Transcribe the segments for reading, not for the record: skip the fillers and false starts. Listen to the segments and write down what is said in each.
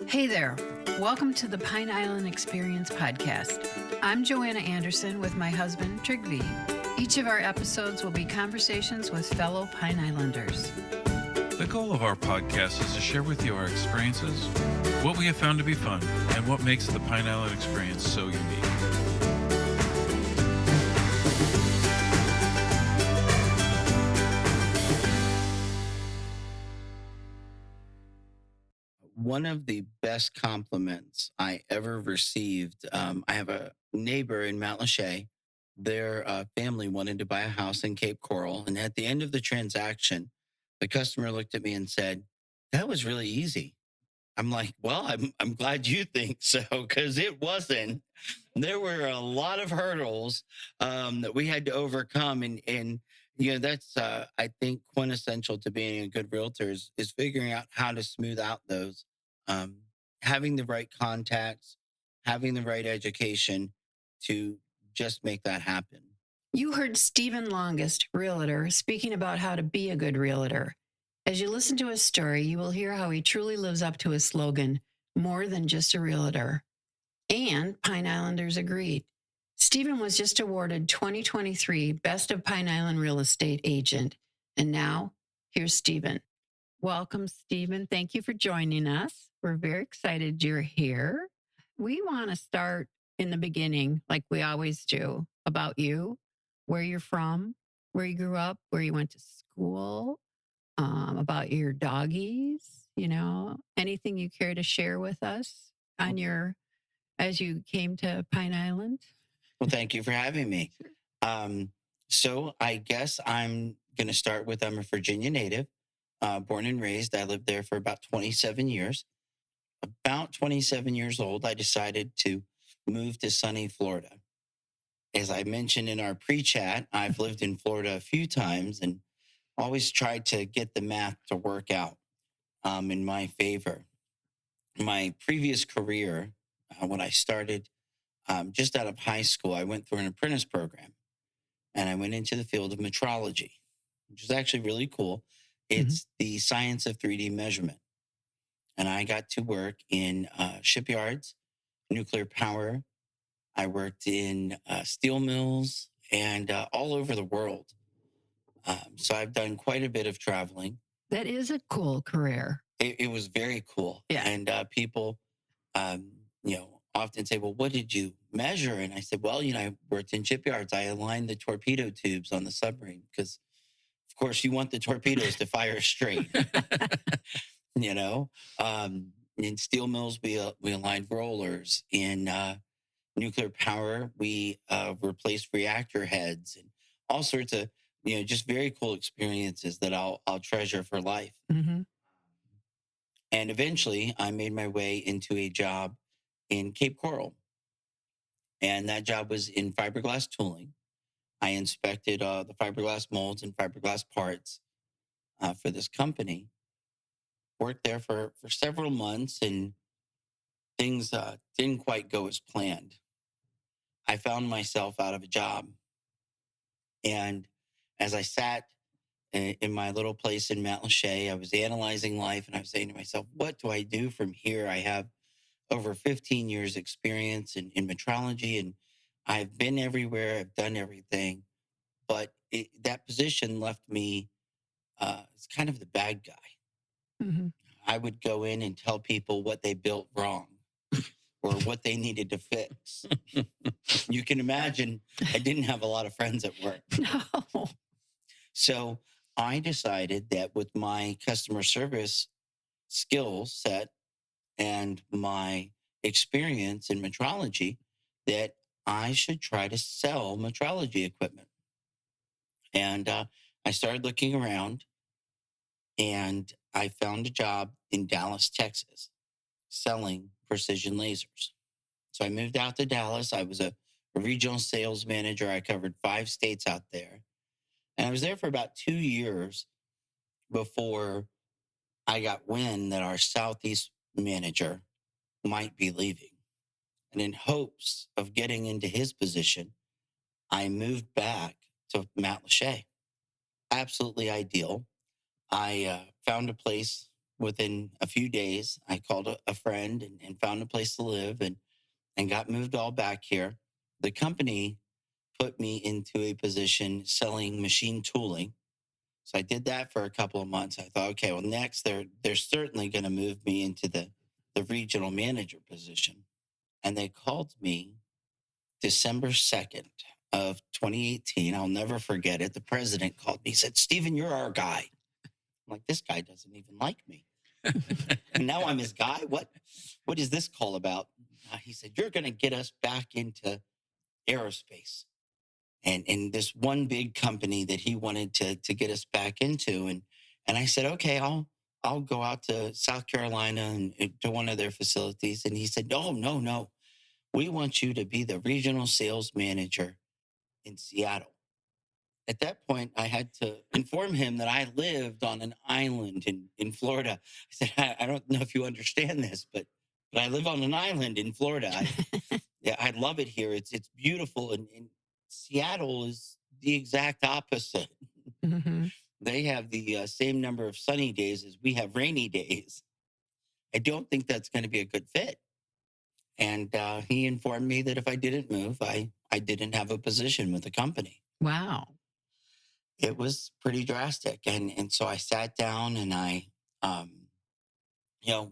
Hey there. Welcome to the Pine Island Experience podcast. I'm Joanna Anderson with my husband, Trygve. Each of our episodes will be conversations with fellow Pine Islanders. The goal of our podcast is to share with you our experiences, what we have found to be fun, and what makes the Pine Island experience so unique. One of the best compliments I ever received, I have a neighbor in Matlacha. Their family wanted to buy a house in Cape Coral. And at the end of the transaction, the customer looked at me and said, "That was really easy." I'm like, well, I'm glad you think so, because it wasn't. There were a lot of hurdles that we had to overcome. And that's, I think, quintessential to being a good realtor is figuring out how to smooth out those, um, having the right contacts, having the right education to just make that happen. You heard Stephen Longest, realtor, speaking about how to be a good realtor. As you listen to his story, you will hear how he truly lives up to his slogan, more than just a realtor. And Pine Islanders agreed. Stephen was just awarded 2023 Best of Pine Island Real Estate Agent. And now, here's Stephen. Welcome, Stephen. Thank you for joining us. We're very excited you're here. We want to start in the beginning, like we always do, about you, where you're from, where you grew up, where you went to school, about your doggies, anything you care to share with us on as you came to Pine Island. Well, thank you for having me. So I guess I'm going to start with I'm a Virginia native, born and raised. I lived there for about 27 years. About 27 years old, I decided to move to sunny Florida. As I mentioned in our pre-chat, I've lived in Florida a few times and always tried to get the math to work out in my favor. My previous career, when I started just out of high school, I went through an apprentice program and I went into the field of metrology, which is actually really cool. It's the science of 3D measurement. And I got to work in shipyards, nuclear power. I worked in steel mills and all over the world. So I've done quite a bit of traveling. That is a cool career. It was very cool. Yeah. And people, often say, well, what did you measure? And I said, well, I worked in shipyards. I aligned the torpedo tubes on the submarine because, of course, you want the torpedoes to fire straight. In steel mills, we aligned rollers. In nuclear power, we replaced reactor heads and all sorts of, just very cool experiences that I'll treasure for life. Mm-hmm. And eventually I made my way into a job in Cape Coral. And that job was in fiberglass tooling. I inspected the fiberglass molds and fiberglass parts for this company. Worked there for several months and things didn't quite go as planned. I found myself out of a job. And as I sat in my little place in Matlacha, I was analyzing life and I was saying to myself, what do I do from here? I have over 15 years experience in metrology and I've been everywhere. I've done everything. But that position left me as kind of the bad guy. Mm-hmm. I would go in and tell people what they built wrong or what they needed to fix. You can imagine I didn't have a lot of friends at work. No. So I decided that with my customer service skill set and my experience in metrology, that I should try to sell metrology equipment. And I started looking around and I found a job in Dallas, Texas, selling precision lasers. So I moved out to Dallas. I was a regional sales manager. I covered 5 states out there. And I was there for about 2 years before I got wind that our Southeast manager might be leaving. And in hopes of getting into his position, I moved back to Matlacha. Absolutely ideal. I found a place within a few days, I called a friend and found a place to live and got moved all back here. The company put me into a position selling machine tooling. So I did that for a couple of months. I thought, okay, well, next they're certainly going to move me into the regional manager position. And they called me December 2nd of 2018. I'll never forget it. The president called me. He said, "Stephen, you're our guy." I'm like, this guy doesn't even like me. And now I'm his guy. What is this call about? He said, "You're going to get us back into aerospace." And this one big company that he wanted to get us back into. And I said, okay, I'll go out to South Carolina and to one of their facilities. And he said, no, no, no. We want you to be the regional sales manager in Seattle. At that point, I had to inform him that I lived on an island in Florida. I said, I don't know if you understand this, but I live on an island in Florida. Yeah, I love it here. It's beautiful, and Seattle is the exact opposite. Mm-hmm. They have the same number of sunny days as we have rainy days. I don't think that's going to be a good fit. And he informed me that if I didn't move, I didn't have a position with the company. Wow. It was pretty drastic, and so I sat down and um,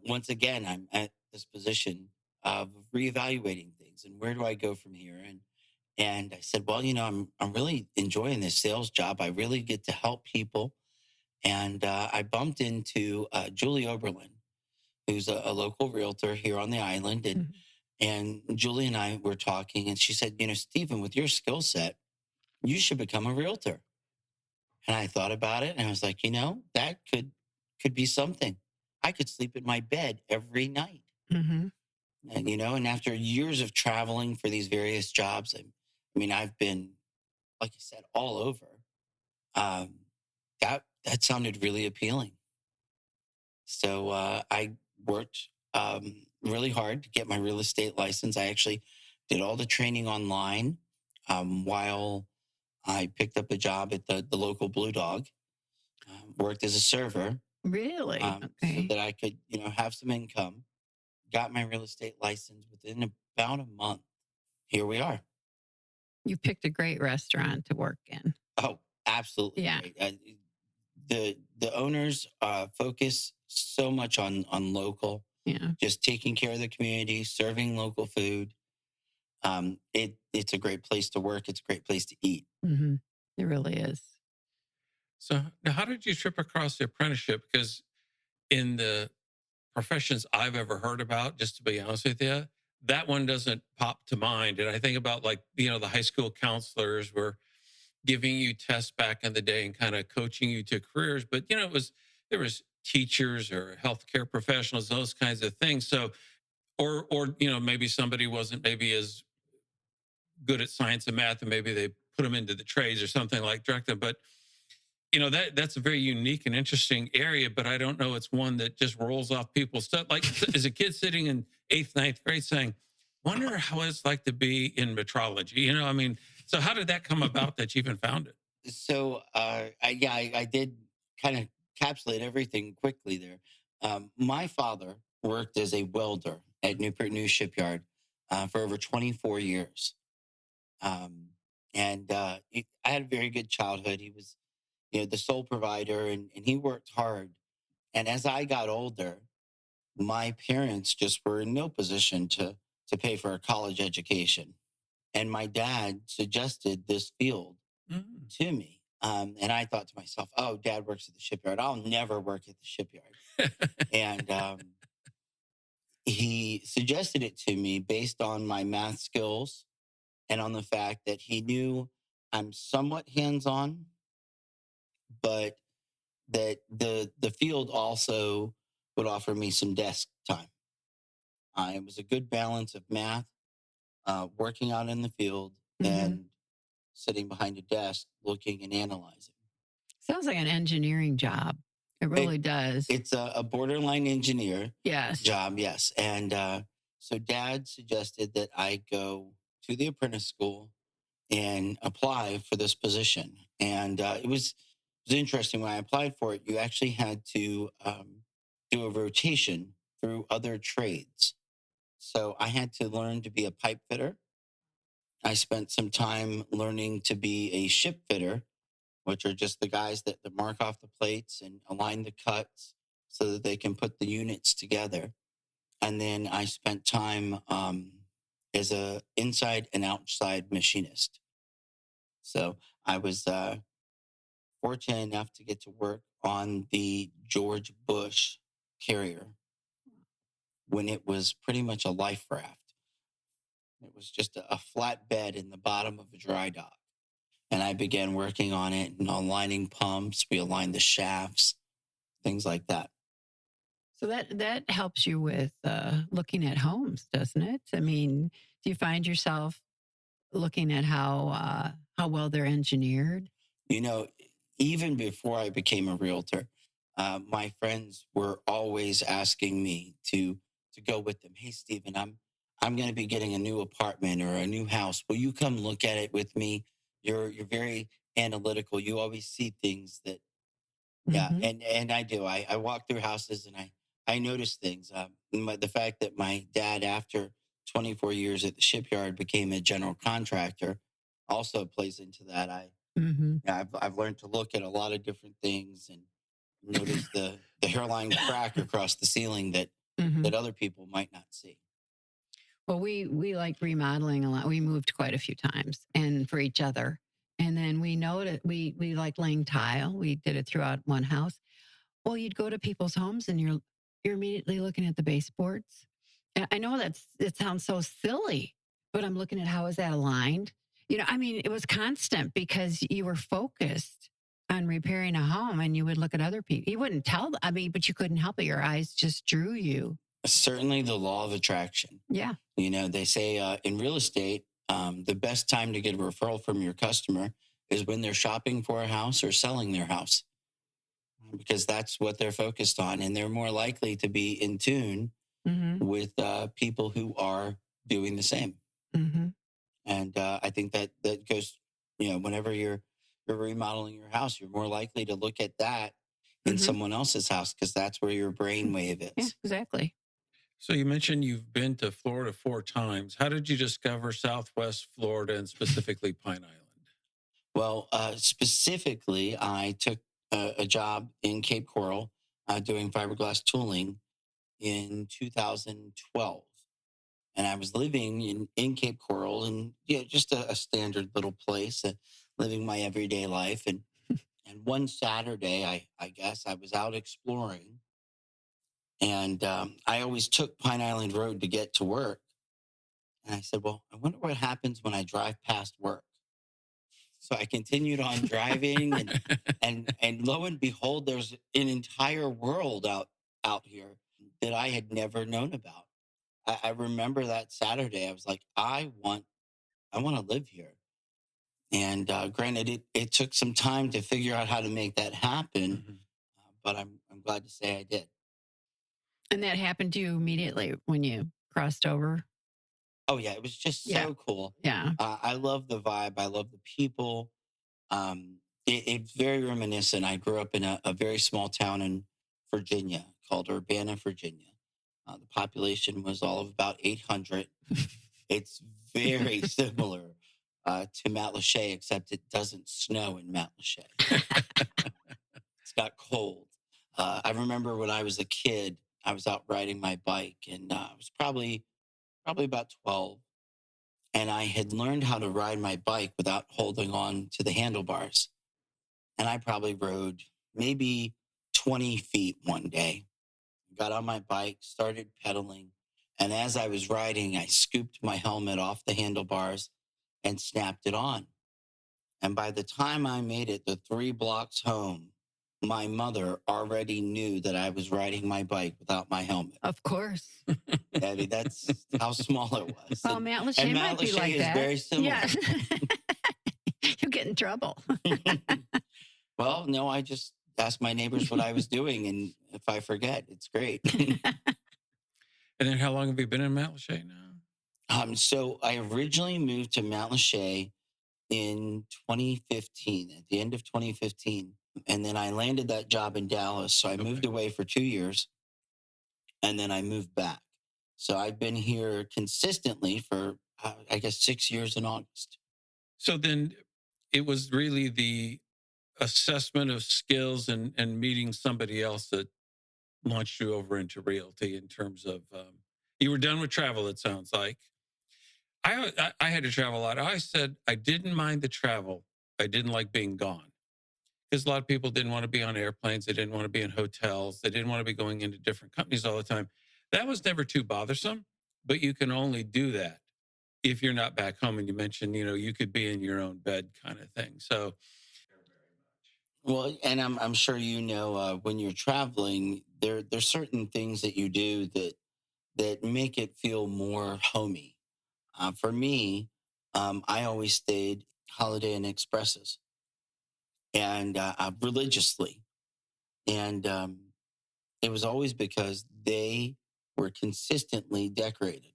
once again, I'm at this position of reevaluating things and where do I go from here. And I said, well, I'm really enjoying this sales job. I really get to help people. And I bumped into Julie Oberlin, who's a local realtor here on the island. And Julie and I were talking, and she said, Stephen, with your skill set, you should become a realtor. And I thought about it, and I was like, that could be something. I could sleep in my bed every night. Mm-hmm. And after years of traveling for these various jobs, I've been, like I said, all over. That sounded really appealing. So I worked really hard to get my real estate license. I actually did all the training online while I picked up a job at the local Blue Dog. Worked as a server. Really? So Okay. that I could, have some income. Got my real estate license within about a month. Here we are. You picked a great restaurant to work in. Oh, absolutely. Yeah. Great. The owners focus so much on local, Yeah. just taking care of the community, serving local food. It's a great place to work. It's a great place to eat. Mm-hmm. It really is. So now, how did you trip across the apprenticeship? Because in the professions I've ever heard about, just to be honest with you, that one doesn't pop to mind. And I think about the high school counselors were giving you tests back in the day and kind of coaching you to careers. But, there was teachers or healthcare professionals, those kinds of things. So, or, maybe somebody wasn't maybe as good at science and math and maybe they put them into the trades or something like director. But that's a very unique and interesting area, but I don't know. It's one that just rolls off people's stuff. Like as a kid sitting in 8th, 9th grade saying, wonder how it's like to be in metrology. So how did that come about that you even found it? So I did kind of encapsulate everything quickly there. My father worked as a welder at Newport News Shipyard for over 24 years. I had a very good childhood. He was the sole provider, and he worked hard. And as I got older, my parents just were in no position to pay for a college education. And my dad suggested this field to me. And I thought to myself, oh, dad works at the shipyard. I'll never work at the shipyard. And he suggested it to me based on my math skills and on the fact that he knew I'm somewhat hands-on, but that the field also would offer me some desk time. It was a good balance of math, working out in the field, and sitting behind a desk looking and analyzing. Sounds like an engineering job. It really does. It's a borderline engineer Yes. job, yes. And so dad suggested that I go to the apprentice school and apply for this position. And it was interesting when I applied for it. You actually had to do a rotation through other trades. So I had to learn to be a pipe fitter. I spent some time learning to be a ship fitter, which are just the guys that mark off the plates and align the cuts so that they can put the units together. And then I spent time as a inside and outside machinist. So I was fortunate enough to get to work on the George Bush carrier when it was pretty much a life raft. It was just a flat bed in the bottom of a dry dock. And I began working on it and aligning pumps. We aligned the shafts, things like that. So that helps you with looking at homes, doesn't it? I mean, do you find yourself looking at how well they're engineered? You know, even before I became a realtor, my friends were always asking me to go with them. Hey, Stephen, I'm going to be getting a new apartment or a new house. Will you come look at it with me? You're very analytical. You always see things that yeah, Hmm. and I do. I walk through houses and I notice things. The fact that my dad, after 24 years at the shipyard, became a general contractor also plays into that. Hmm. Yeah, I've learned to look at a lot of different things and notice the hairline crack across the ceiling Hmm. that other people might not see. Well, we like remodeling a lot. We moved quite a few times, and for each other. And then we noted we like laying tile. We did it throughout one house. Well, you'd go to people's homes, and you're immediately looking at the baseboards. And I know it sounds so silly, but I'm looking at how is that aligned. I mean, it was constant because you were focused on repairing a home, and you would look at other people. You wouldn't tell. I mean, but you couldn't help it. Your eyes just drew you. Certainly, the law of attraction. Yeah. They say in real estate, the best time to get a referral from your customer is when they're shopping for a house or selling their house, because that's what they're focused on. And they're more likely to be in tune Hmm. with people who are doing the same. Hmm. And I think that goes, whenever you're remodeling your house, you're more likely to look at that in Hmm. someone else's house because that's where your brain wave Yeah, is. exactly. So you mentioned you've been to Florida 4 times. How did you discover Southwest Florida and specifically Pine Island? Well, specifically, I took a job in Cape Coral doing fiberglass tooling in 2012. And I was living in Cape Coral and just a standard little place, living my everyday life. And one Saturday, I guess I was out exploring and I always took Pine Island Road to get to work. And I said, well, I wonder what happens when I drive past work. So I continued on driving and lo and behold, there's an entire world out here that I had never known about. I remember that Saturday. I was like, I want to live here. And granted, it took some time to figure out how to make that happen, Mhm. but I'm glad to say I did. And that happened to you immediately when you crossed over? Oh yeah, it was just Yeah. so cool. Yeah. I love the vibe. I love the people. It's very reminiscent. I grew up in a very small town in Virginia called Urbana, Virginia. The population was all of about 800. It's very similar to Matlacha, except it doesn't snow in Matlacha. It's got cold. I remember when I was a kid, I was out riding my bike, and I was probably about 12, and I had learned how to ride my bike without holding on to the handlebars. And I probably rode maybe 20 feet one day. Got on my bike, started pedaling, and as I was riding, I scooped my helmet off the handlebars and snapped it on. And by the time I made it the 3 blocks home, my mother already knew that I was riding my bike without my helmet. Of course. I mean, that's how small it was. Well, And, Matt and Lachey might be Matlacha like is that. very similar. Yeah. You'll get in trouble. Well, no, I just asked my neighbors what I was doing. And if I forget, it's great. And then how long have you been in Matlacha now? So I originally moved to Matlacha in 2015, at the end of 2015. And then I landed that job in Dallas. So I moved Okay. away for 2 years. and then I moved back. So I've been here consistently for, I guess, 6 years in August. So then it was really the assessment of skills and meeting somebody else that launched you over into realty in terms of you were done with travel, it sounds like. I had to travel a lot. I said I didn't mind the travel. I didn't like being gone because a lot of people didn't want to be on airplanes. They didn't want to be in hotels. They didn't want to be going into different companies all the time. That was never too bothersome, but you can only do that if you're not back home. And you mentioned, you could be in your own bed kind of thing. So, Well, and I'm sure when you're traveling, there's certain things that you do that make it feel more homey. For me, I always stayed Holiday Inn Expresses and religiously, and it was always because they were consistently decorated.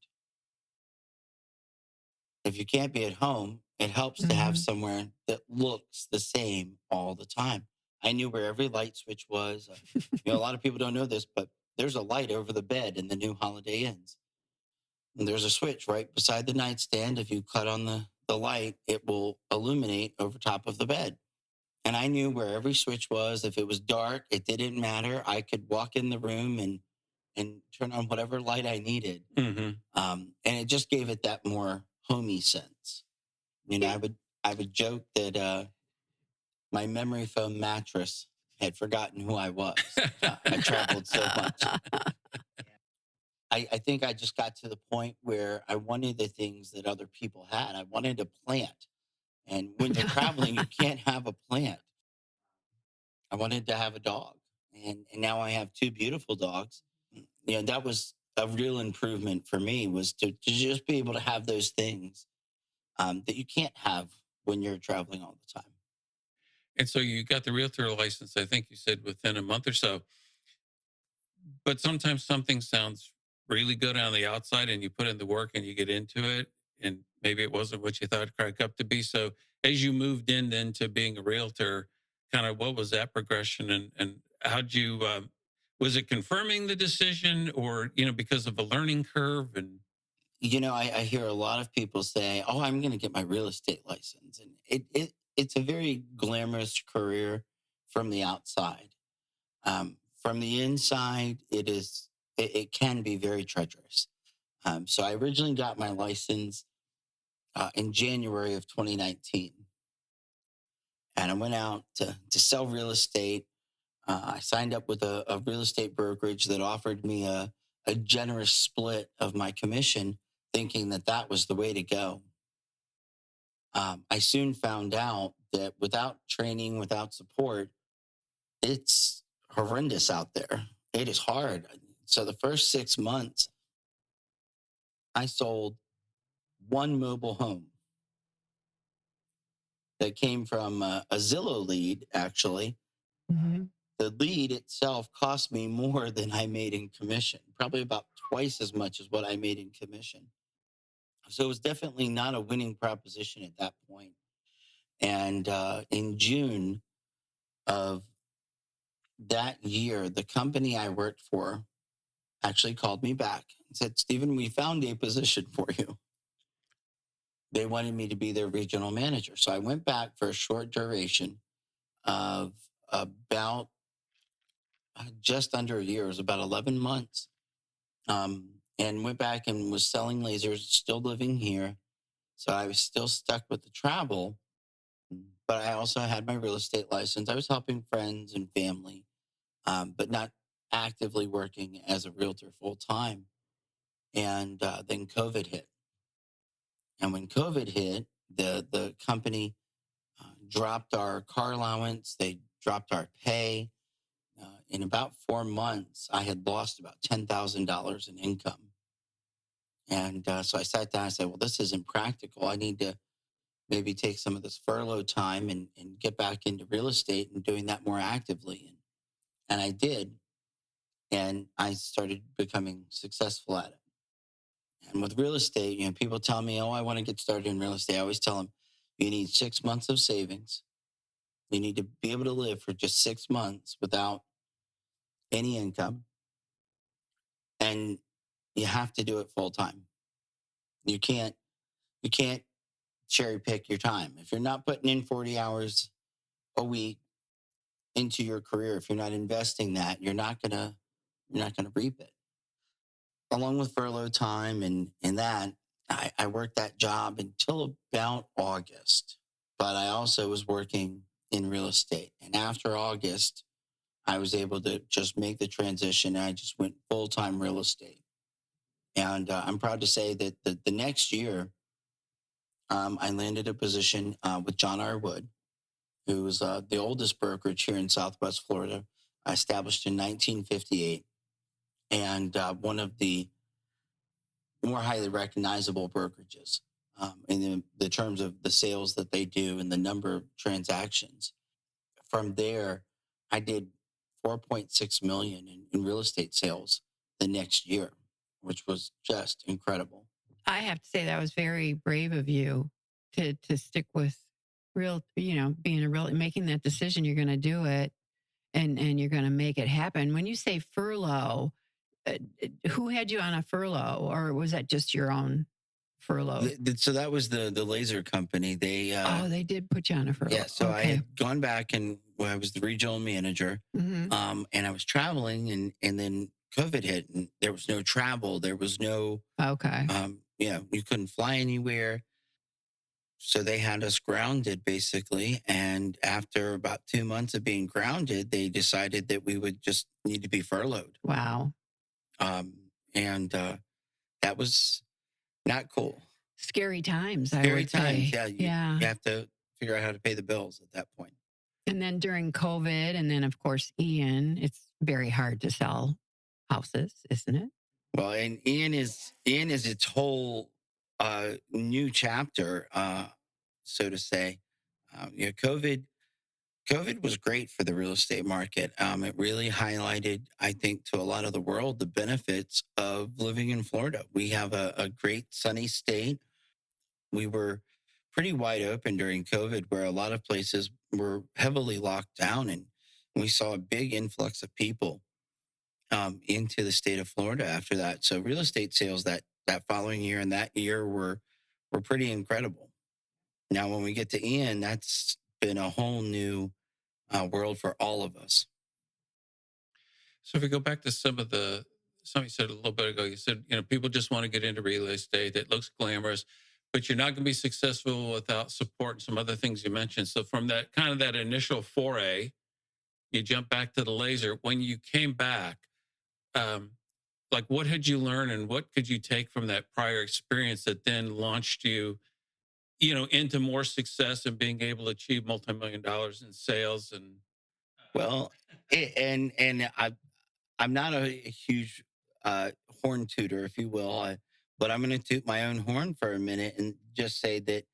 If you can't be at home, it helps to have Mhm. somewhere that looks the same all the time. I knew where every light switch was. A lot of people don't know this, but there's a light over the bed in the new Holiday Inns. And there's a switch right beside the nightstand. If you cut on the light, it will illuminate over top of the bed. And I knew where every switch was. If it was dark, it didn't matter. I could walk in the room and turn on whatever light I needed. mhm. And it just gave it that more homey sense. Yeah. I would joke that my memory foam mattress had forgotten who I was. I traveled so much. I think I just got to the point where I wanted the things that other people had. I wanted a plant. And when you're traveling, you can't have a plant. I wanted to have a dog. And now I have two beautiful dogs. That was a real improvement for me, was to just be able to have those things that you can't have when you're traveling all the time. And so you got the realtor license, I think you said within a month or so. But sometimes something sounds really good on the outside and you put in the work and you get into it and maybe it wasn't what you thought it cracked up to be. So as you moved in then to being a realtor, kind of what was that progression and how'd you was it confirming the decision or because of a learning curve and I hear a lot of people say, "Oh, I'm going to get my real estate license," and it's a very glamorous career from the outside. From the inside, it can be very treacherous. So I originally got my license in January of 2019, and I went out to sell real estate. I signed up with a real estate brokerage that offered me a generous split of my commission, thinking that that was the way to go. I soon found out that without training, without support, it's horrendous out there. It is hard. So the first 6 months, I sold one mobile home that came from a Zillow lead, actually. Mhm. The lead itself cost me more than I made in commission, probably about twice as much as what I made in commission. So it was definitely not a winning proposition at that point. And in June of that year, the company I worked for actually called me back and said, "Stephen, we found a position for you." They wanted me to be their regional manager. So I went back for a short duration of about just under a year. It was about 11 months. And went back and was selling lasers, still living here. So I was still stuck with the travel, but I also had my real estate license. I was helping friends and family, but not actively working as a realtor full time. And then COVID hit. And when COVID hit, the company dropped our car allowance. They dropped our pay. In about 4 months, I had lost about $10,000 in income. And so I sat down and said, well, this isn't practical. I need to maybe take some of this furlough time and get back into real estate and doing that more actively. And I did. And I started becoming successful at it. And with real estate, people tell me, oh, I want to get started in real estate. I always tell them, you need 6 months of savings. You need to be able to live for just 6 months without any income. and you have to do it full time. You can't you can't cherry pick your time. If you're not putting in 40 hours a week into your career, if you're not investing that, you're not gonna reap it. Along with furlough time and that, I worked that job until about August. But I also was working in real estate. And after August, I was able to just make the transition. I just went full time real estate. And I'm proud to say that the next year, I landed a position with John R. Wood, who was the oldest brokerage here in Southwest Florida, established in 1958, and one of the more highly recognizable brokerages in the terms of the sales that they do and the number of transactions. From there, I did 4.6 million in real estate sales the next year, which was just incredible. I have to say that was very brave of you to stick with being making that decision. You're going to do it, and you're going to make it happen. When you say furlough, who had you on a furlough, or was that just your own furlough? So that was the laser company. They did put you on a furlough. Yeah. So I Okay. had gone back and I was the regional manager, Mhm. and I was traveling, and then COVID hit, and there was no travel. There was no, Okay. you couldn't fly anywhere. So they had us grounded basically. And after about 2 months of being grounded, they decided that we would just need to be furloughed. Wow. And that was not cool. Scary times, I Scary would times. say. Yeah. You Yeah. have to figure out how to pay the bills at that point. And then during COVID, and then of course Ian, it's very hard to sell houses, isn't it? Well, and Ian is its whole new chapter, so to say. COVID was great for the real estate market. It really highlighted, I think, to a lot of the world the benefits of living in Florida. We have a great sunny state. We were pretty wide open during COVID, where a lot of places were heavily locked down, and we saw a big influx of people into the state of Florida after that. So real estate sales that following year and that year were pretty incredible. Now, when we get to Ian, that's been a whole new world for all of us. So if we go back to something you said a little bit ago, you said, people just want to get into real estate. It looks glamorous, but you're not going to be successful without support and some other things you mentioned. So from that kind of that initial foray, you jump back to the laser. When you came back, like what had you learned and what could you take from that prior experience that then launched you, into more success and being able to achieve multi-million dollars in sales and Well, I'm not a huge horn tooter, if you will, but I'm going to toot my own horn for a minute and just say that,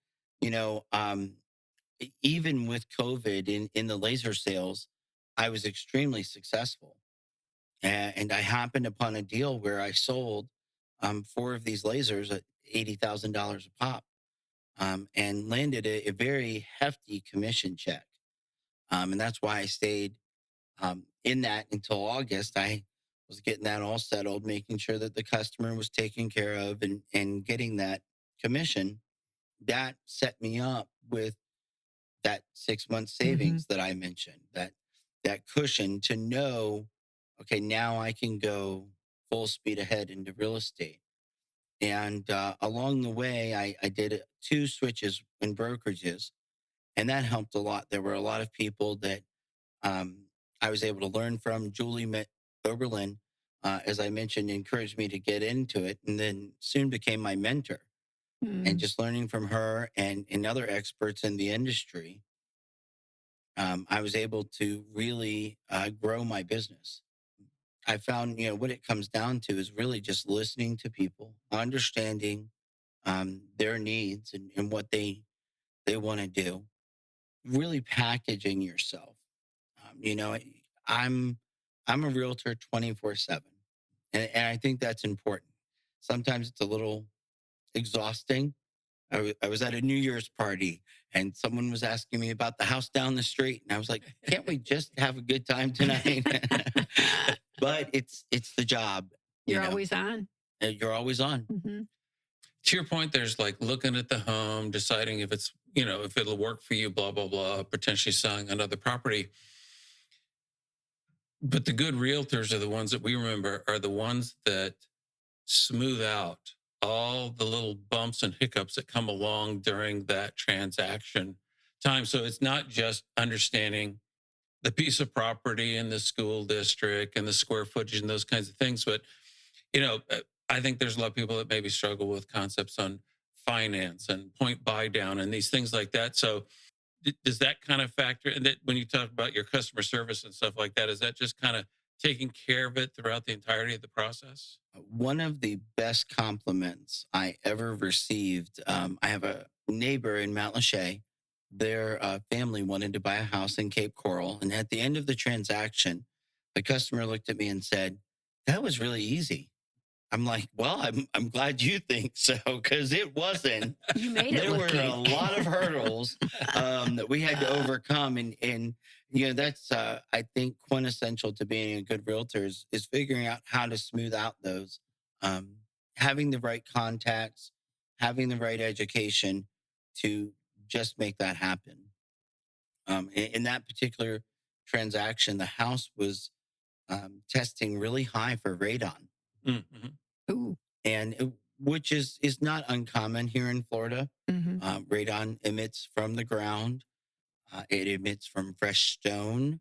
you know, um, even with COVID in the laser sales, I was extremely successful. And I happened upon a deal where I sold four of these lasers at $80,000 a pop, and landed a very hefty commission check. And that's why I stayed in that until August. I was getting that all settled, making sure that the customer was taken care of, and getting that commission. That set me up with that 6 month Mhm. savings that I mentioned, that cushion to know, okay, now I can go full speed ahead into real estate. And along the way, I did two switches in brokerages, and that helped a lot. There were a lot of people that um, I was able to learn from. Oberlin, as I mentioned, encouraged me to get into it, and then soon became my mentor. And Mm. just learning from her and other experts in the industry, I was able to really grow my business. I found, what it comes down to is really just listening to people, understanding their needs and what they want to do, really packaging yourself. You know, I'm I'm a realtor 24/7, and I think that's important. Sometimes it's a little exhausting. I was at a New Year's party, and someone was asking me about the house down the street, and I was like, "Can't we just have a good time tonight?" But it's the job. You're always on. You're always on. Mm-hmm. To your point, there's like looking at the home, deciding if it's, if it'll work for you, blah, blah, blah, potentially selling another property. But the good realtors are the ones that we remember are the ones that smooth out all the little bumps and hiccups that come along during that transaction time. So it's not just understanding the piece of property and the school district and the square footage and those kinds of things. But, I think there's a lot of people that maybe struggle with concepts on finance and point buy down and these things like that. So does that kind of factor? And that when you talk about your customer service and stuff like that, is that just kind of taking care of it throughout the entirety of the process? One of the best compliments I ever received. I have a neighbor in Matlacha. Their family wanted to buy a house in Cape Coral, and at the end of the transaction, the customer looked at me and said, "That was really easy." I'm like, well, I'm glad you think so, because it wasn't. You made it There look were easy. a lot of hurdles that we had to overcome, and that's I think quintessential to being a good realtor is figuring out how to smooth out those, um, having the right contacts, having the right education to just make that happen. In that particular transaction, the house was testing really high for radon, Mm-hmm. Ooh. and which is not uncommon here in Florida. Mm-hmm. Radon emits from the ground. It emits from fresh stone.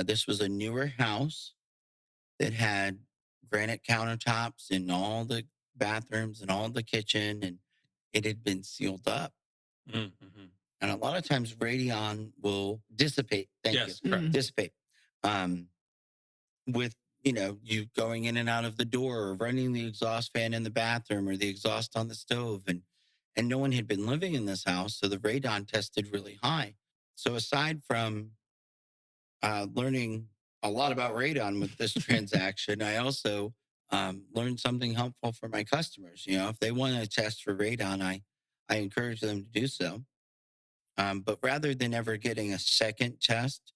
This was a newer house that had granite countertops in all the bathrooms and all the kitchen, and it had been sealed up. Mm-hmm. And a lot of times, radon will dissipate. Thank Yes, you. correct. Dissipate. Um, with you going in and out of the door or running the exhaust fan in the bathroom or the exhaust on the stove, and no one had been living in this house, so the radon tested really high. So aside from learning a lot about radon with this transaction, I also learned something helpful for my customers. If they want to test for radon, I encourage them to do so. But rather than ever getting a second test,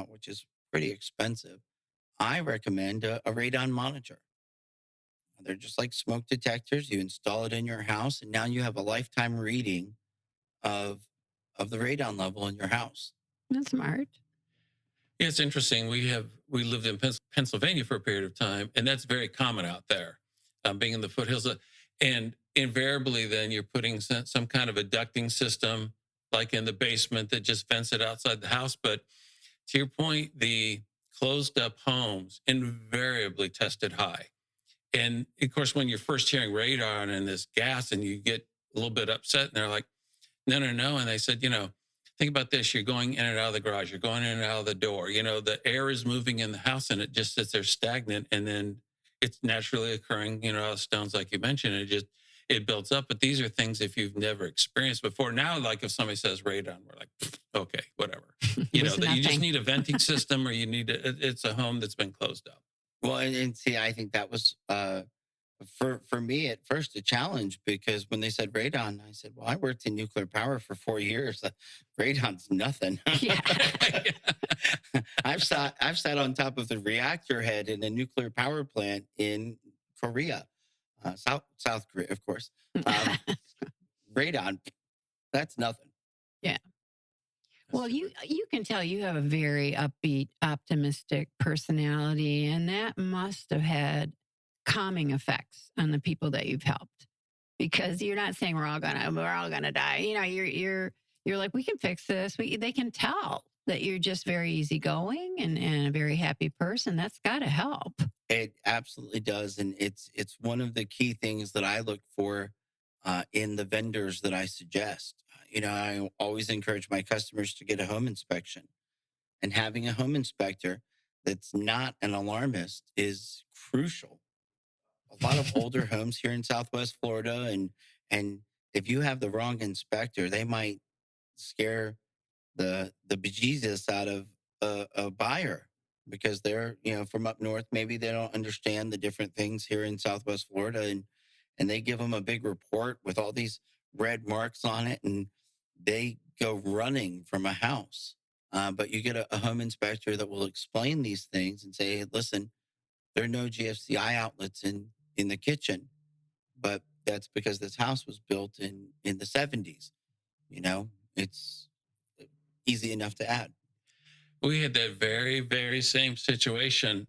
which is pretty expensive, I recommend a radon monitor. They're just like smoke detectors. You install it in your house, and now you have a lifetime reading of of the radon level in your house. That's smart. Yeah, it's interesting. We lived in Pennsylvania for a period of time, and that's very common out there, being in the foothills. And invariably, then you're putting some kind of a ducting system, like in the basement, that just vents it outside the house. But to your point, the closed up homes invariably tested high. And of course, when you're first hearing radon and this gas, and you get a little bit upset, and they're like, no, no, no. And they said, think about this. You're going in and out of the garage. You're going in and out of the door. The air is moving in the house, and it just sits there stagnant. And then it's naturally occurring, out of stones, like you mentioned. It builds up. But these are things if you've never experienced before. Now, like if somebody says radon, we're like, okay, whatever. It was That you just nothing. need a venting system, or you need it's a home that's been closed up. Well, and see, I think that was for me at first a challenge, because when they said radon, I said, "Well, I worked in nuclear power for 4 years. Radon's nothing." Yeah. I've sat on top of the reactor head in a nuclear power plant in Korea, South Korea, of course. Radon, that's nothing. Yeah. Well, you can tell you have a very upbeat, optimistic personality, and that must have had calming effects on the people that you've helped. Because you're not saying we're all gonna die. You're like, we can fix this. They can tell that you're just very easygoing and a very happy person. That's got to help. It absolutely does, and it's one of the key things that I look for in the vendors that I suggest. I always encourage my customers to get a home inspection, and having a home inspector that's not an alarmist is crucial. A lot of older homes here in Southwest Florida, and if you have the wrong inspector, they might scare the bejesus out of a buyer, because they're from up north. Maybe they don't understand the different things here in Southwest Florida, and they give them a big report with all these red marks on it, and they go running from a house. But you get a home inspector that will explain these things and say, "Hey, listen, there are no GFCI outlets in the kitchen, but that's because this house was built in the 70s. You know, it's easy enough to add. We had that very, very same situation.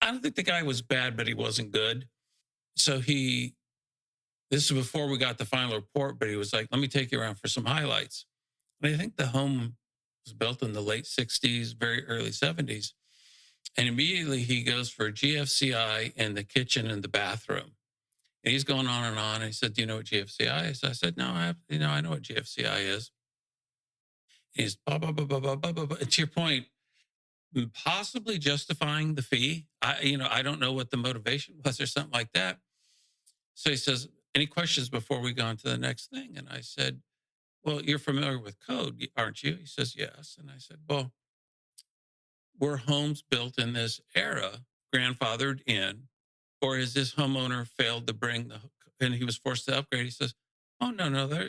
I don't think the guy was bad, but he wasn't good. So this is before we got the final report, but he was like, let me take you around for some highlights. And I think the home was built in the late 60s, very early 70s. And immediately he goes for GFCI in the kitchen and the bathroom. And he's going on and on. And he said, do you know what GFCI is? I said, no, I know what GFCI is. And he's blah, blah, blah, blah, blah, blah, blah, blah. And to your point, possibly justifying the fee. I don't know what the motivation was or something like that. So he says, any questions before we go on to the next thing? And I said, well, you're familiar with code, aren't you? He says, yes. And I said, well, were homes built in this era grandfathered in, or has this homeowner failed to bring and he was forced to upgrade? He says, oh, no,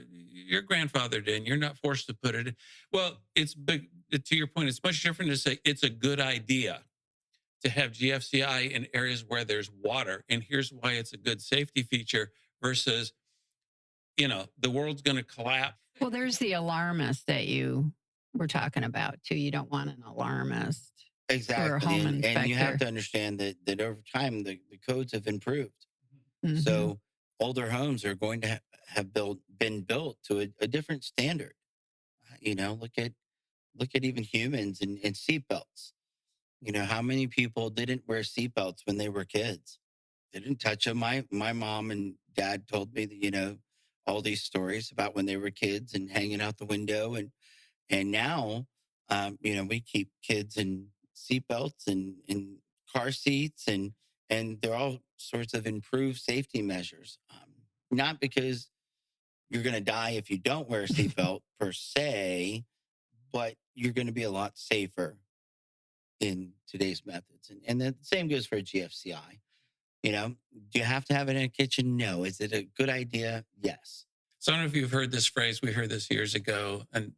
you're grandfathered in. You're not forced to put it in. Well, it's big. To your point, it's much different to say it's a good idea to have GFCI in areas where there's water. And here's why it's a good safety feature versus, the world's going to collapse. Well, there's the alarmist that you were talking about too. You don't want an alarmist. Exactly. Or a home inspector. And you have to understand that over time, the codes have improved. Mhm. So older homes are going to have been built to a different standard. Look at even humans and seatbelts. How many people didn't wear seatbelts when they were kids? They didn't touch them. My mom and dad told me that, all these stories about when they were kids and hanging out the window. And now, we keep kids in seatbelts and in car seats and there are all sorts of improved safety measures. Not because you're going to die if you don't wear a seatbelt per se, but you're going to be a lot safer in today's methods. And the same goes for a GFCI. Do you have to have it in a kitchen? No. Is it a good idea? Yes. So I don't know if you've heard this phrase. We heard this years ago, and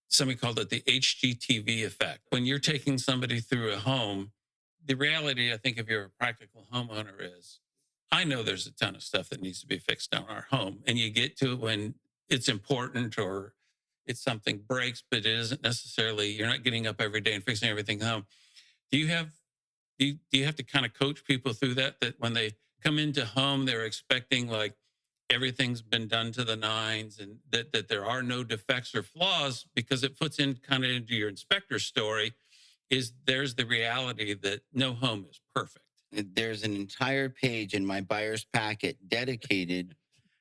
somebody called it the HGTV effect. When you're taking somebody through a home, the reality, I think, if you're a practical homeowner is, I know there's a ton of stuff that needs to be fixed on our home. And you get to it when it's important or it's something breaks, but it isn't necessarily, you're not getting up every day and fixing everything at home. Do you have to kind of coach people through that when they come into home, they're expecting like everything's been done to the nines and that there are no defects or flaws, because it puts in kind of into your inspector story there's the reality that no home is perfect. There's an entire page in my buyer's packet dedicated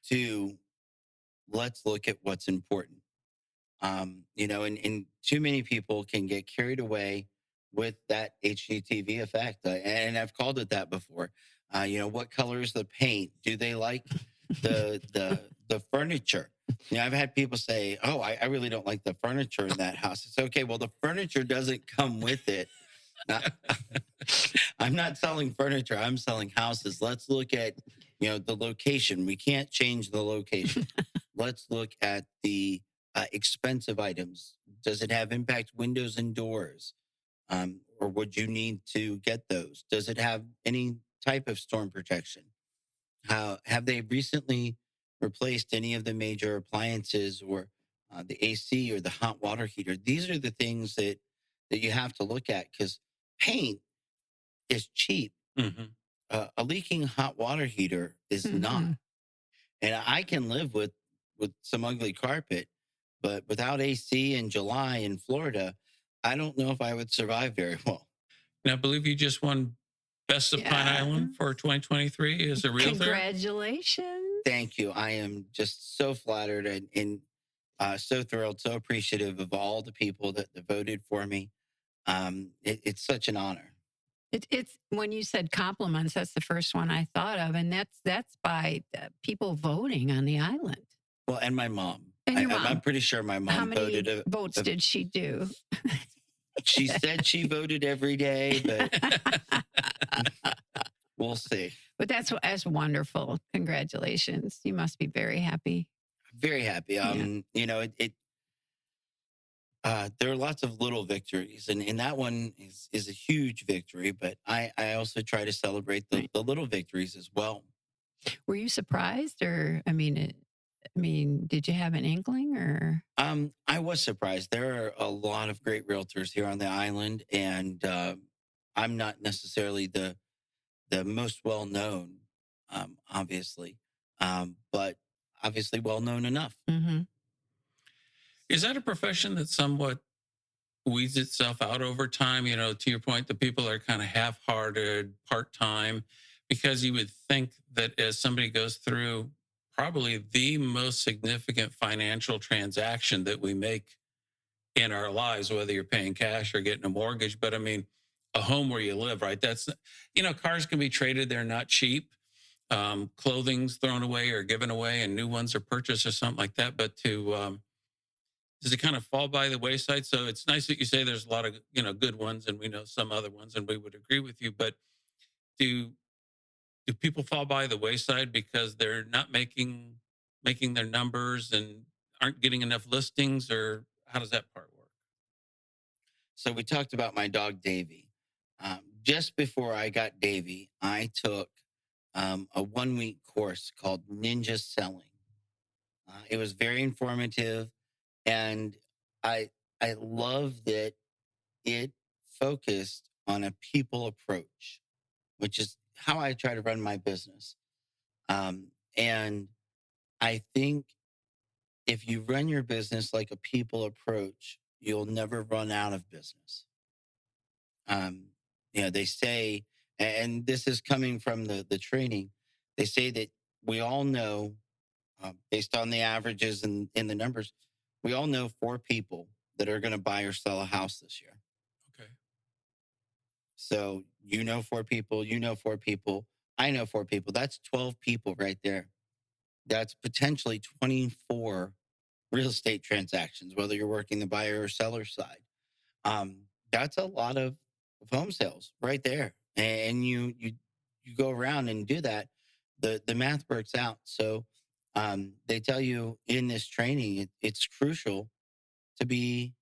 to let's look at what's important. And too many people can get carried away with that HGTV effect. And I've called it that before. What color is the paint? Do they like the furniture? I've had people say, oh, I really don't like the furniture in that house. It's okay. Well, the furniture doesn't come with it. Now, I'm not selling furniture. I'm selling houses. Let's look at, the location. We can't change the location. Let's look at the expensive items. Does it have impact windows and doors? Or would you need to get those? Does it have any type of storm protection? Have they recently replaced any of the major appliances or the AC or the hot water heater? These are the things that you have to look at, because paint is cheap. Mm-hmm. A leaking hot water heater is not. And I can live with some ugly carpet, but without AC in July in Florida, I don't know if I would survive very well. And I believe you just won Best of Pine Island for 2023 as a realtor. Congratulations. Thank you. I am just so flattered and so thrilled, so appreciative of all the people that voted for me. It's such an honor. It's when you said compliments, that's the first one I thought of. And that's by people voting on the island. Well, and my mom. And your mom. I'm pretty sure my mom How many voted. votes did she do? She said she voted every day, but we'll see. But that's wonderful. Congratulations. You must be very happy. Very happy. There are lots of little victories, and that one is a huge victory. But I also try to celebrate Right. the little victories as well. Were you surprised, or did you have an inkling, or? I was surprised. There are a lot of great realtors here on the island, and I'm not necessarily the most well known, obviously, but obviously well known enough. Mm-hmm. Is that a profession that somewhat weeds itself out over time? To your point, the people are kind of half-hearted, part-time, because you would think that as somebody goes through probably the most significant financial transaction that we make in our lives, whether you're paying cash or getting a mortgage, but I mean, a home where you live, right? Cars can be traded; they're not cheap. Clothing's thrown away or given away, and new ones are purchased or something like that. But does it kind of fall by the wayside? So it's nice that you say there's a lot of good ones, and we know some other ones, and we would agree with you. But do do people fall by the wayside because they're not making their numbers and aren't getting enough listings, or how does that part work? So we talked about my dog Davy. Just before I got Davy, I took a 1 week course called Ninja Selling. It was very informative, and I I love that it focused on a people approach, which is how I try to run my business. And I think if you run your business like a people approach, you'll never run out of business. Um, they say, and this is coming from the training, they say that we all know, based on the averages and the numbers, we all know four people that are going to buy or sell a house this year. Okay. So four people, four people, I know four people. That's 12 people right there. That's potentially 24 real estate transactions, whether you're working the buyer or seller side. That's a lot of home sales right there. And you go around and do that. The math works out. So they tell you in this training, it's crucial to be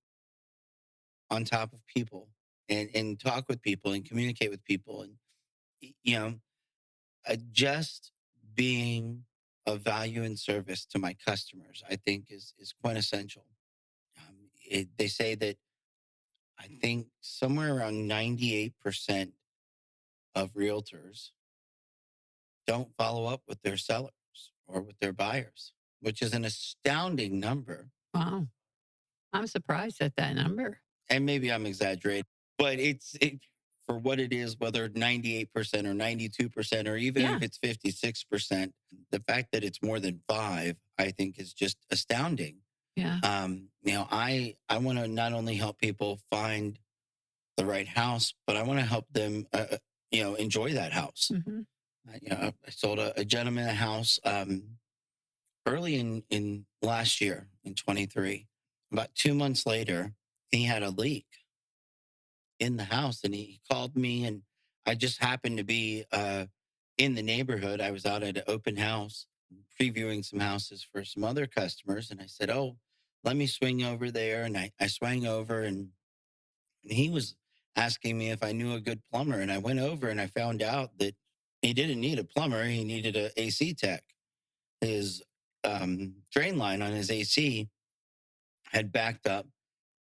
on top of people and talk with people and communicate with people and you know just being of value and service to my customers. I think is quintessential. They say that I think somewhere around 98% of realtors don't follow up with their sellers or with their buyers, which is an astounding number. Wow, I'm surprised at that number. And maybe I'm exaggerating, but for what it is, whether 98% or 92%, or even Yeah, if it's 56%, the fact that it's more than five, I think is just astounding. yeah. I want to not only help people find the right house, but I want to help them, enjoy that house. Hmm. I sold a gentleman a house early in last year in 23. About 2 months later, he had a leak in the house, and he called me, and I just happened to be in the neighborhood. I was out at an open house previewing some houses for some other customers, and I said, "Oh, let me swing over there." And I swang over, and he was asking me if I knew a good plumber, and I went over and I found out that he didn't need a plumber; he needed a AC tech. His drain line on his AC had backed up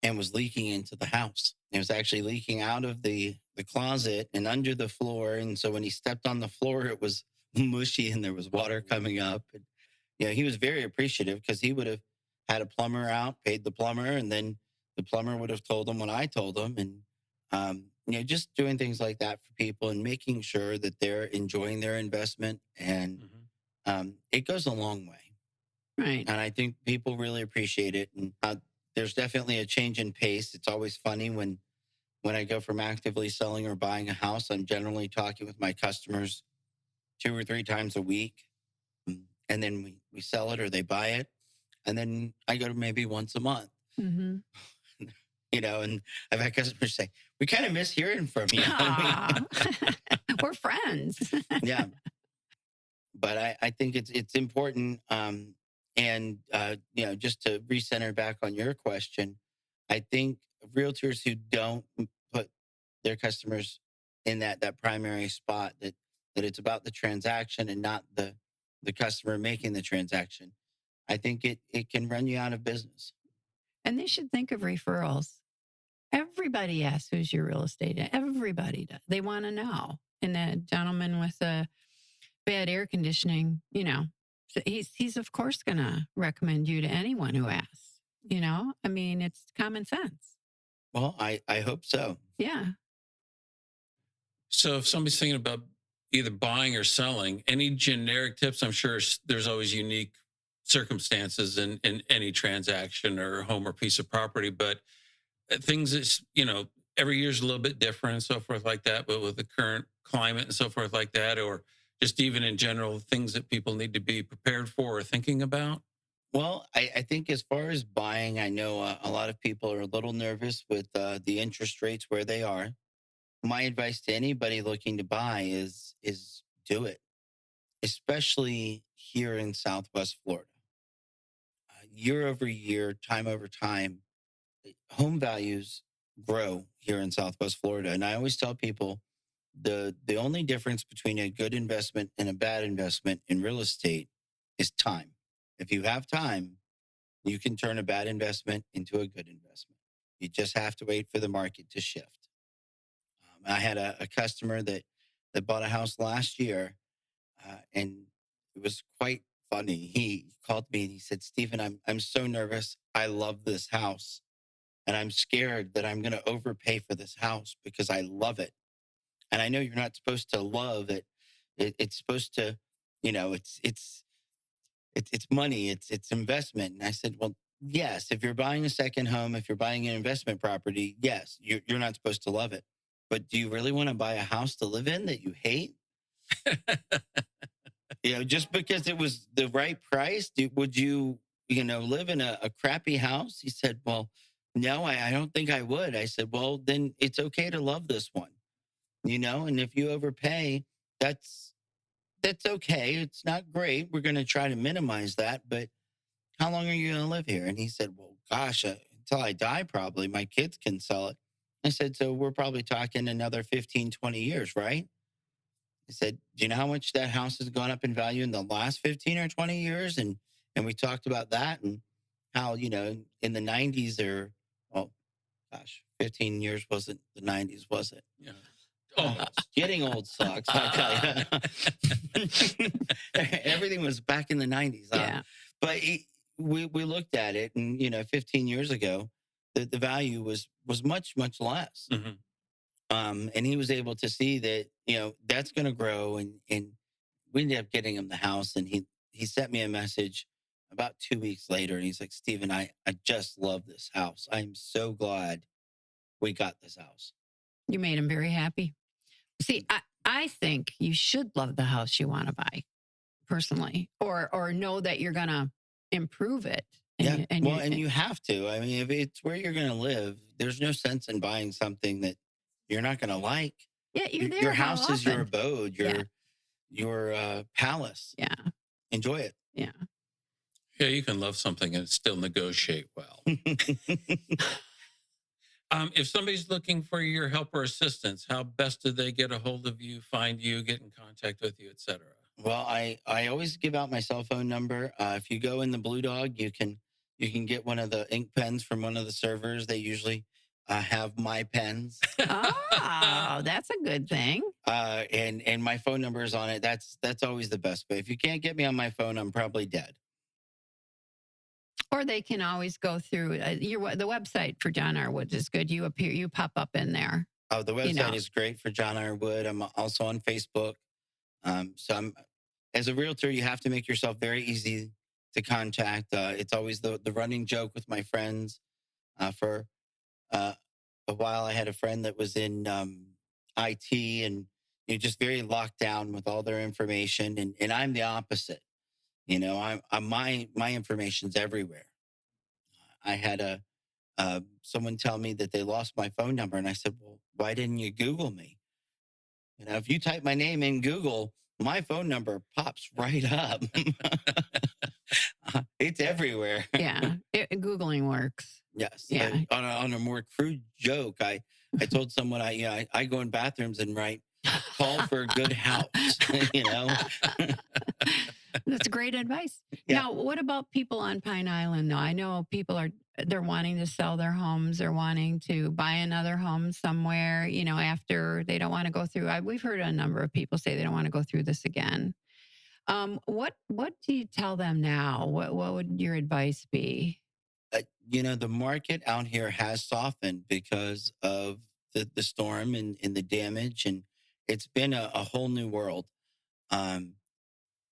and was leaking into the house. It was actually leaking out of the closet and under the floor. And so when he stepped on the floor, it was mushy and there was water coming up. And he was very appreciative because he would have had a plumber out, paid the plumber, and then the plumber would have told him what I told him. And just doing things like that for people and making sure that they're enjoying their investment, and Mhm. it goes a long way. Right. And I think people really appreciate it. And there's definitely a change in pace. It's always funny when I go from actively selling or buying a house, I'm generally talking with my customers 2 or 3 times a week. And then we sell it or they buy it. And then I go to maybe once a month, Hmm. and I've had customers say, "We kind of miss hearing from you." We're friends. Yeah. But I think it's important. And just to recenter back on your question, I think realtors who don't put their customers in that primary spot, that it's about the transaction and not the customer making the transaction, I think it can run you out of business. And they should think of referrals. Everybody asks who's your real estate. Everybody does. They want to know. And a gentleman with a bad air conditioning, he's of course going to recommend you to anyone who asks. I mean, it's common sense. Well, I hope so. Yeah. So if somebody's thinking about either buying or selling, any generic tips? I'm sure there's always unique circumstances in any transaction or home or piece of property, but things that's, every year's a little bit different and so forth like that, but with the current climate and so forth like that, or just even in general, things that people need to be prepared for or thinking about? Well, I think as far as buying, I know a lot of people are a little nervous with the interest rates where they are. My advice to anybody looking to buy is do it, especially here in Southwest Florida. Year over year, time over time, home values grow here in Southwest Florida. And I always tell people the only difference between a good investment and a bad investment in real estate is time. If you have time, you can turn a bad investment into a good investment. You just have to wait for the market to shift. I had a customer that bought a house last year, and it was quite funny. He called me and he said, "Stephen, I'm so nervous. I love this house, and I'm scared that I'm going to overpay for this house because I love it. And I know you're not supposed to love it. It's supposed to, it's money. It's investment." And I said, "Well, yes. If you're buying a second home, if you're buying an investment property, yes, you're not supposed to love it. But do you really want to buy a house to live in that you hate? Just because it was the right price, would you, live in a crappy house?" He said, "Well, no, I don't think I would." I said, "Well, then it's okay to love this one, and if you overpay, that's okay. It's not great. We're going to try to minimize that, but how long are you going to live here?" And he said, "Well, gosh, until I die, probably. My kids can sell it." I said, "So we're probably talking another 15, 20 years, right?" I said, "Do you know how much that house has gone up in value in the last 15 or 20 years?" And we talked about that and how, in the 90s or, well, gosh, 15 years wasn't the 90s, was it? Yeah. Oh, Getting old sucks, I tell you. Everything was back in the 90s. Yeah. But we looked at it and, 15 years ago, the value was much, much less. mhm. And he was able to see that, that's going to grow. And we ended up getting him the house. And he sent me a message about 2 weeks later. And he's like, "Stephen, I just love this house. I'm so glad we got this house." You made him very happy. See, I think you should love the house you want to buy personally, or know that you're going to improve it. Yeah. And you have to. I mean, if it's where you're going to live, there's no sense in buying something that you're not going to like. yeah, you're there. Your how house is your often? abode, your palace. Yeah. Enjoy it. Yeah. Yeah, you can love something and still negotiate well. If somebody's looking for your help or assistance, how best do they get a hold of you, find you, get in contact with you, etc.? Well, I always give out my cell phone number. If you go in the Blue Dog, you can get one of the ink pens from one of the servers. They usually have my pens, Oh, that's a good thing. and my phone number is on it. That's always the best. But if you can't get me on my phone, I'm probably dead. Or they can always go through the website for John R. Woods is good. You pop up in there. Oh, the website is great for John R. Wood. I'm also on Facebook. So as a realtor, you have to make yourself very easy to contact. It's always the running joke with my friends. For a while, I had a friend that was in IT and just very locked down with all their information, and I'm the opposite. I'm my information's everywhere. I had someone tell me that they lost my phone number, and I said, "Well, why didn't you Google me?" If you type my name in Google, my phone number pops right up. It's everywhere. Yeah, Googling works. Yes. Yeah. On a more crude joke, I told someone I go in bathrooms and write, call for a good house, you know? That's great advice. Yeah. Now, what about people on Pine Island though? I know people they're wanting to sell their homes, they're wanting to buy another home somewhere, after they don't want to go through. We've heard a number of people say they don't want to go through this again. What do you tell them now? What would your advice be? The market out here has softened because of the storm and the damage, and it's been a whole new world. Um,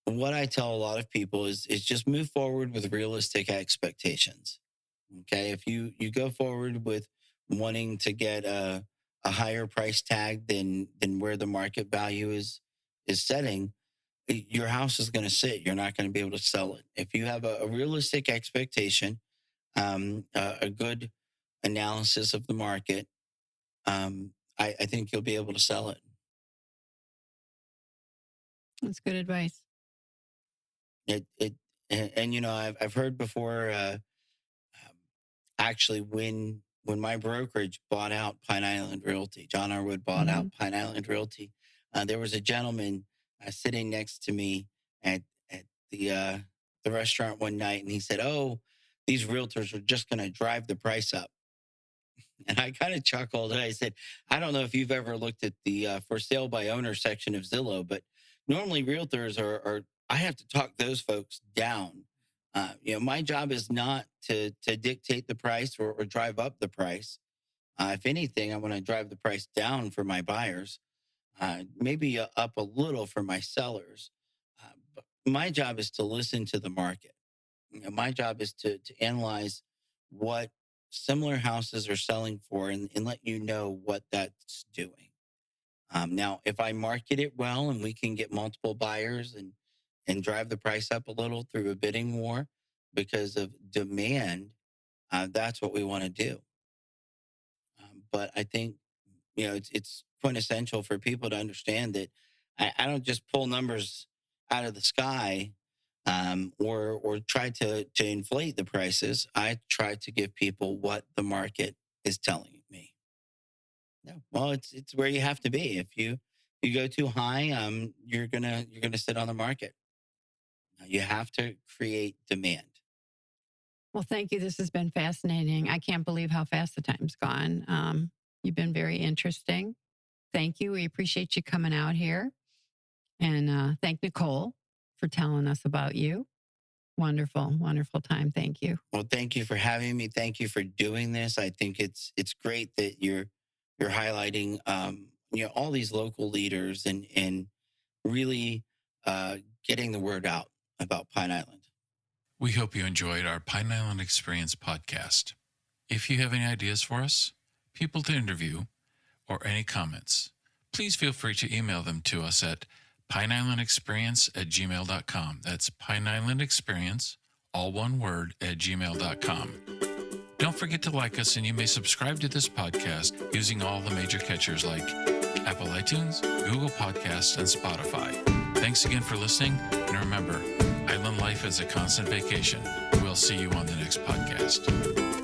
what I tell a lot of people is just move forward with realistic expectations. Okay, if you go forward with wanting to get a higher price tag than where the market value is setting, your house is going to sit. You're not going to be able to sell it. If you have a realistic expectation, a good analysis of the market, I think you'll be able to sell it. That's good advice. I've heard before. Actually, when my brokerage bought out Pine Island Realty, John Arwood bought out Pine Island Realty. There was a gentleman sitting next to me at the restaurant one night, and he said, "Oh, these realtors are just going to drive the price up." And I kind of chuckled and I said, "I don't know if you've ever looked at the for sale by owner section of Zillow, but normally realtors are I have to talk those folks down. My job is not to dictate the price or drive up the price. If anything, I want to drive the price down for my buyers, maybe up a little for my sellers. But my job is to listen to the market. My job is to analyze what similar houses are selling for and let you know what that's doing. Now, if I market it well and we can get multiple buyers and drive the price up a little through a bidding war because of demand, that's what we want to do. But I think it's quintessential for people to understand that I don't just pull numbers out of the sky, or try to inflate the prices. I try to give people what the market is telling me. Yeah, well, it's where you have to be. If you go too high, you're gonna sit on the market. You have to create demand. Well, thank you. This has been fascinating. I can't believe how fast the time's gone. You've been very interesting. Thank you. We appreciate you coming out here. And thank Nicole for telling us about you. Wonderful, wonderful time. Thank you. Well, thank you for having me. Thank you for doing this. I think it's great that you're highlighting all these local leaders and really getting the word out about Pine Island. We hope you enjoyed our Pine Island Experience podcast. If you have any ideas for us, people to interview, or any comments, please feel free to email them to us at pineislandexperience@gmail.com. That's pineislandexperience, all one word, @gmail.com. Don't forget to like us, and you may subscribe to this podcast using all the major catchers like Apple iTunes, Google Podcasts, and Spotify. Thanks again for listening, and remember, island life is a constant vacation. We'll see you on the next podcast.